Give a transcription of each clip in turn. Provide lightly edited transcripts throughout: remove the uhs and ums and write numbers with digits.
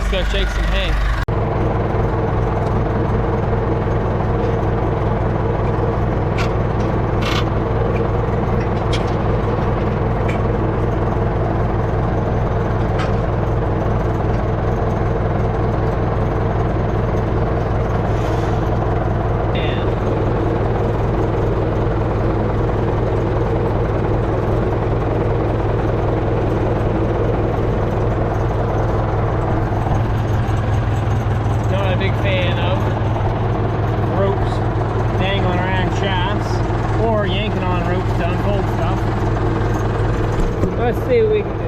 Let's go shake some hay. Let's see what we can do.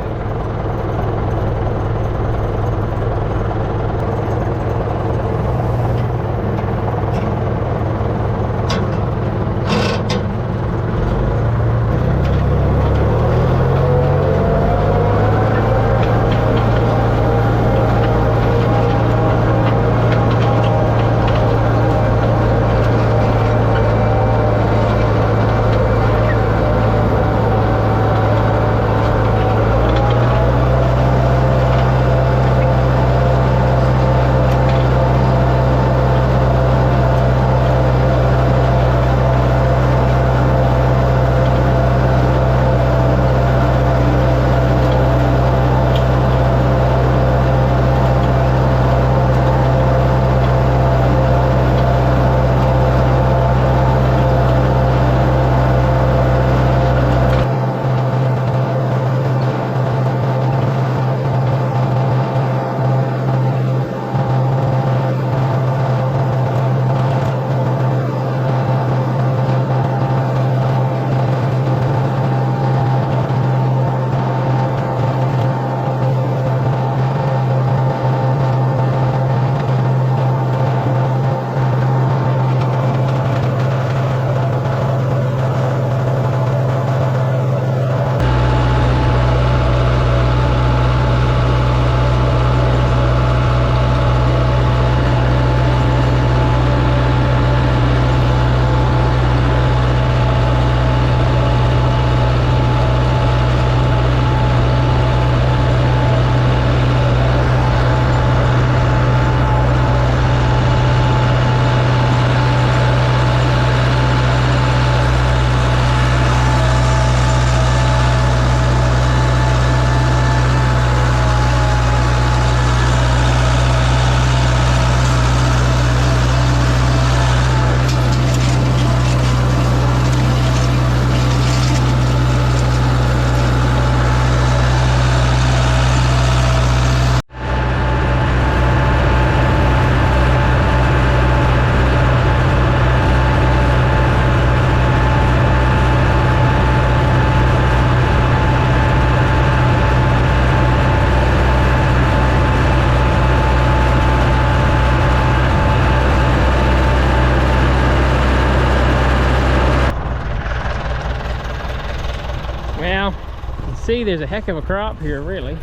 Well, you can see there's a heck of a crop here, really.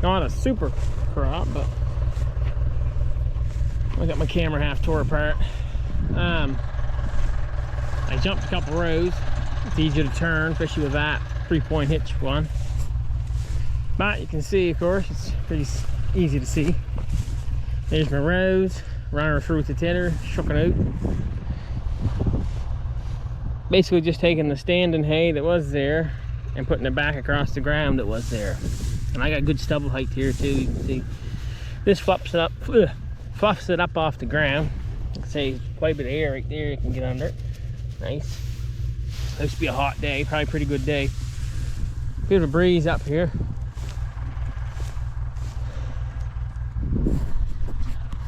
Not a super crop, but I got my camera half tore apart. I jumped a couple rows. It's easy to turn, especially with that 3-point hitch one. But you can see, of course, it's pretty easy to see. There's my rows, running through with the tiller, shucking out. Basically just taking the standing hay that was there and putting it back across the ground that was there. And I got good stubble height here too. You can see this fluffs it up off the ground. You can see quite a bit of air right there. You can get under it. Nice. Supposed to be a hot day, probably a pretty good day. Bit of a breeze up here.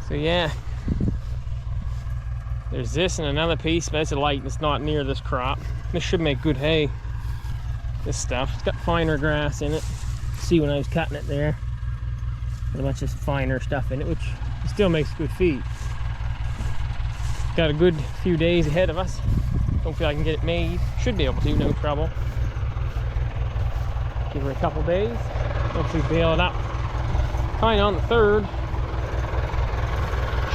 So yeah, there's this and another piece, but it's a light and it's not near this crop. This should make good hay. This stuff, it's got finer grass in it. See when I was cutting it there, a bunch of finer stuff in it, which still makes good feed. Got a good few days ahead of us. Hopefully I can get it made. Should be able to, no trouble. Give her a couple days. Hopefully bale it up. Probably on the 3rd.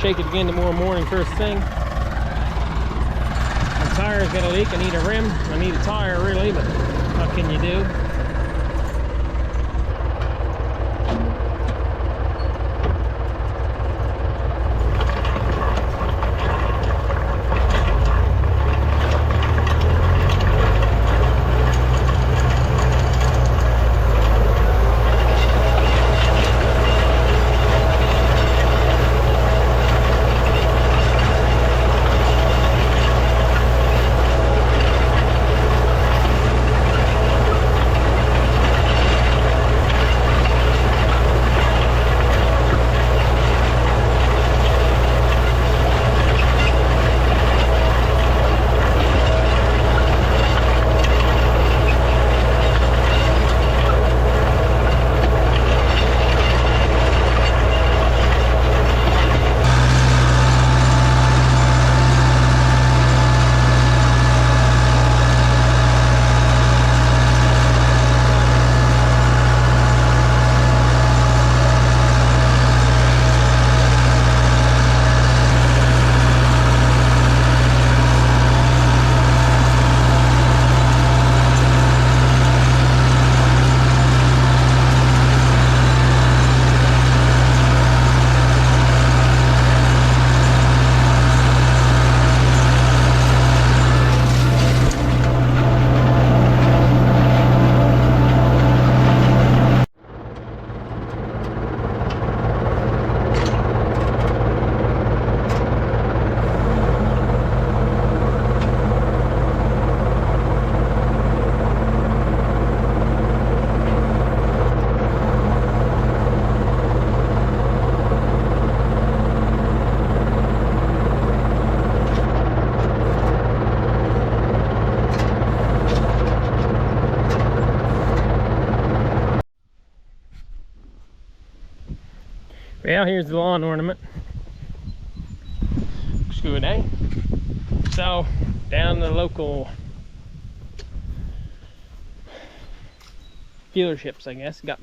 Shake it again tomorrow morning first thing. My tire's got a leak. I need a rim. I need a tire really, but what can you do? Well, here's the lawn ornament. Looks good, eh? So, down the local dealerships, I guess. Got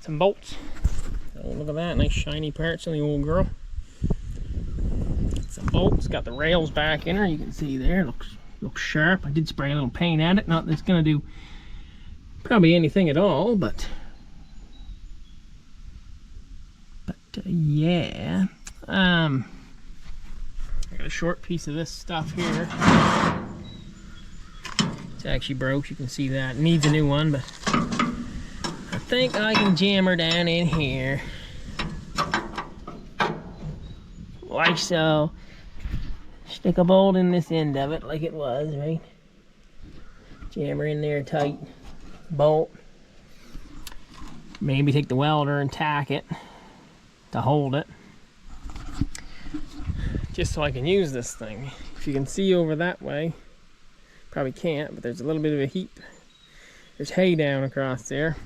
some bolts. Oh, look at that, nice shiny parts on the old girl. Some bolts, got the rails back in her, you can see there, looks sharp. I did spray a little paint at it, not that it's gonna do probably anything at all, but yeah. I got a short piece of this stuff here. It's actually broke, you can see that. It needs a new one, but I think I can jam her down in here. Like so. Stick a bolt in this end of it like it was, right? Jam her in there tight. Bolt. Maybe take the welder and tack it to hold it. Just so I can use this thing. If you can see over that way, probably can't, but there's a little bit of a heap. There's hay down across there.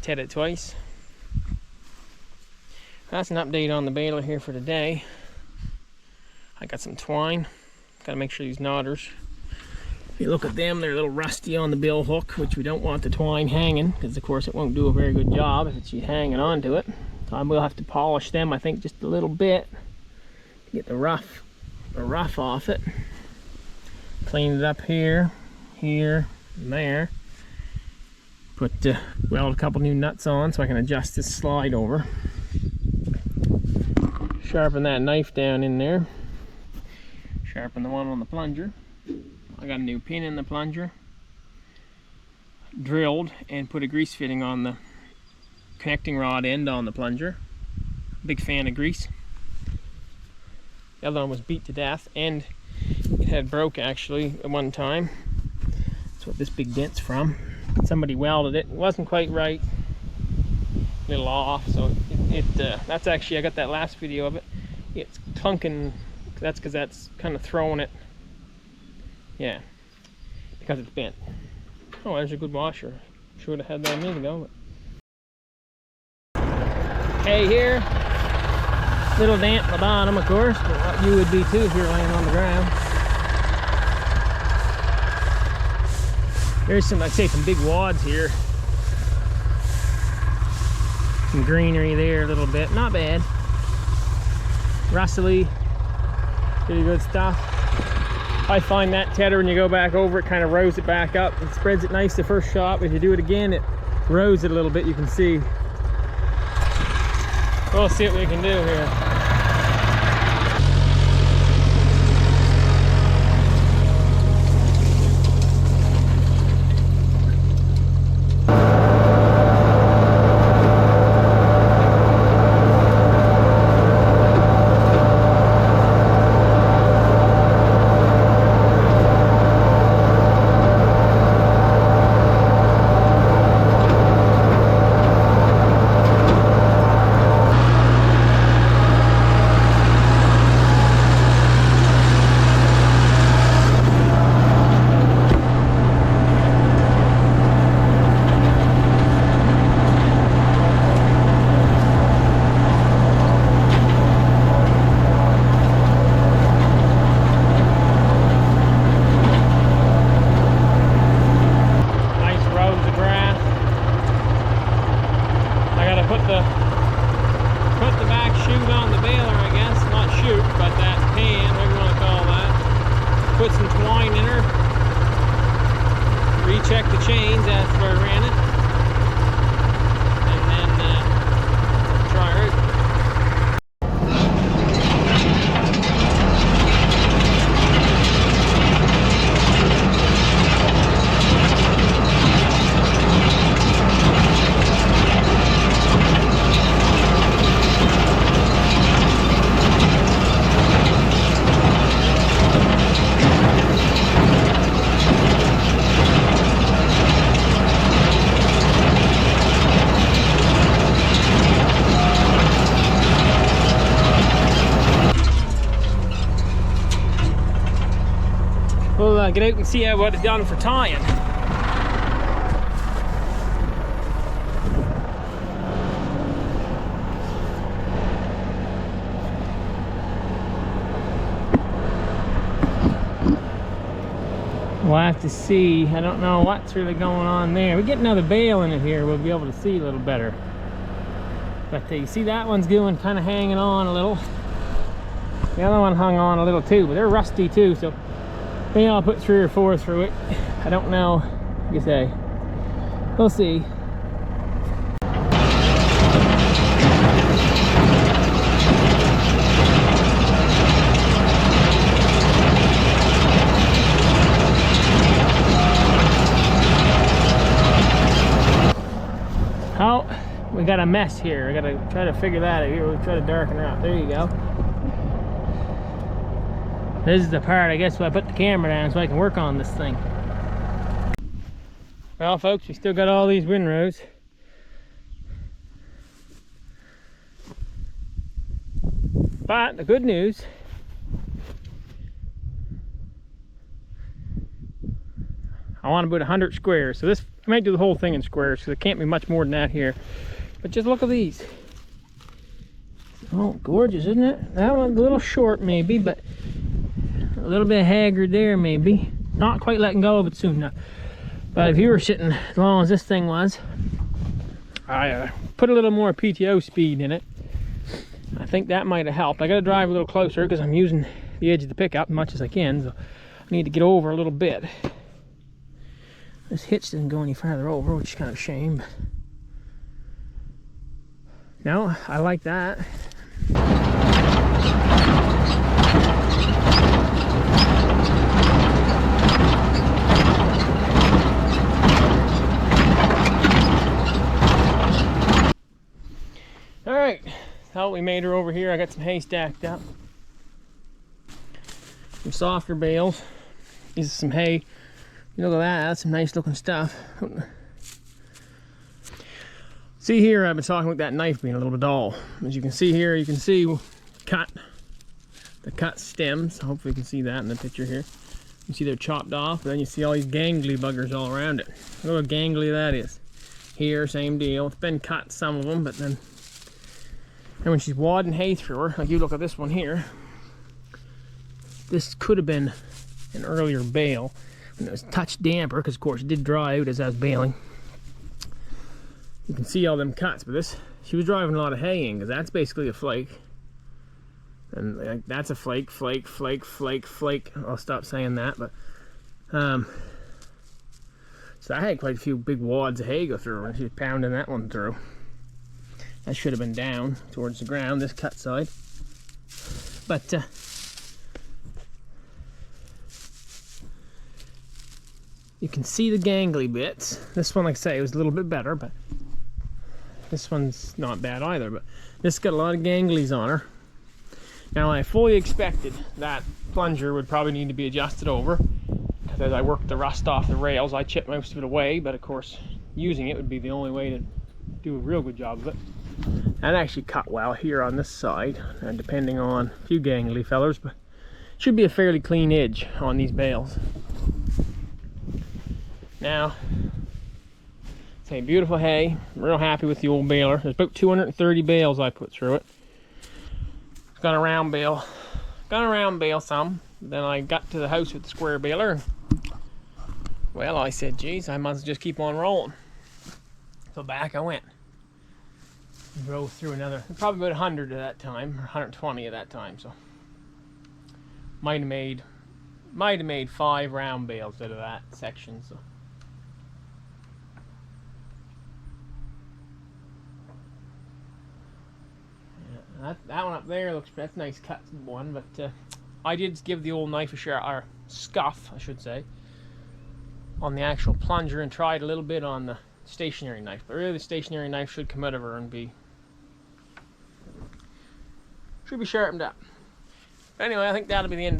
Ted it twice. That's an update on the baler here for today. I got some twine. Gotta make sure these knotters, if you look at them, they're a little rusty on the bill hook, which we don't want the twine hanging, because of course it won't do a very good job if it's hanging onto it. So I will have to polish them, I think, just a little bit to get the rough off it. Clean it up here, and there. Weld a couple new nuts on so I can adjust this slide over. Sharpen that knife down in there. Sharpen the one on the plunger. I got a new pin in the plunger. Drilled and put a grease fitting on the connecting rod end on the plunger. Big fan of grease. The other one was beat to death and it had broke actually at one time. That's what this big dent's from. Somebody welded it. It wasn't quite right. A little off, so that's actually, I got that last video of it. It's clunking. That's because that's kind of throwing it. Yeah, because it's bent. Oh, there's a good washer. Should have had that a minute ago. But hay here. Little damp at the bottom, of course, but what you would be too if you're laying on the ground. There's some, I'd say, some big wads here. Some greenery there a little bit, not bad. Rustly, pretty good stuff. I find that tedder, when you go back over it, kind of rows it back up. It spreads it nice the first shot, but if you do it again, it rows it a little bit, you can see. We'll see what we can do here. Put the back chute on the baler, I guess. Not chute, but that pan, whatever you want to call that. Put some twine in her. Recheck the chains after I ran it. And then try her. We'll get out and see what it's done for tying. We'll have to see. I don't know what's really going on there. We get another bale in it here, we'll be able to see a little better. But you see that one's going kind of hanging on a little. The other one hung on a little too, but they're rusty too, so maybe I'll put 3 or 4 through it. I don't know, like you say. We'll see. Oh, we got a mess here. I gotta try to figure that out here. We'll try to darken her out. There you go. This is the part, I guess, where I put the camera down so I can work on this thing. Well, folks, we still got all these windrows. But the good news, I want about 100 squares. So this, I might do the whole thing in squares because it can't be much more than that here. But just look at these. Oh, gorgeous, isn't it? That one's a little short maybe, but a little bit haggard there maybe. Not quite letting go of it soon enough. But if you were sitting as long as this thing was, I put a little more PTO speed in it. I think that might have helped. I got to drive a little closer because I'm using the edge of the pickup as much as I can. So I need to get over a little bit. This hitch doesn't go any farther over, which is kind of a shame. No, I like that. All right, so we made her over here. I got some hay stacked up. Some softer bales. These are some hay. You look at that, that's some nice looking stuff. See here, I've been talking about that knife being a little bit dull. As you can see here, you can see the cut stems. Hopefully you can see that in the picture here. You see they're chopped off, but then you see all these gangly buggers all around it. Look how gangly that is. Here, same deal. It's been cut, some of them, but then and when she's wadding hay through her, like you look at this one here, this could have been an earlier bale. When it was touch damper, because of course it did dry out as I was baling. You can see all them cuts, but this, she was driving a lot of hay in, because that's basically a flake. And like, that's a flake, flake, flake, flake, flake. I'll stop saying that, but so I had quite a few big wads of hay go through when she was pounding that one through. That should have been down towards the ground, this cut side. But you can see the gangly bits. This one, like I say, was a little bit better, but this one's not bad either. But this got a lot of ganglies on her. Now, I fully expected that plunger would probably need to be adjusted over, because as I worked the rust off the rails, I chipped most of it away. But of course, using it would be the only way to do a real good job of it. And actually cut well here on this side, and depending on a few gangly fellers, but it should be a fairly clean edge on these bales. Now, say beautiful hay. I'm real happy with the old baler. There's about 230 bales I put through it. It's got a round bale. Got a round bale some. Then I got to the house with the square baler. Well, I said, geez, I must just keep on rolling. So back I went. Drove through another, probably about 100 at that time, or 120 at that time. So might have made 5 round bales out of that section. So yeah, that one up there looks, that's a nice cut one, but I did give the old knife a share, or scuff I should say, on the actual plunger, and tried a little bit on the stationary knife, but really the stationary knife should come out of her and be sharpened up. But anyway, I think that'll be the end of this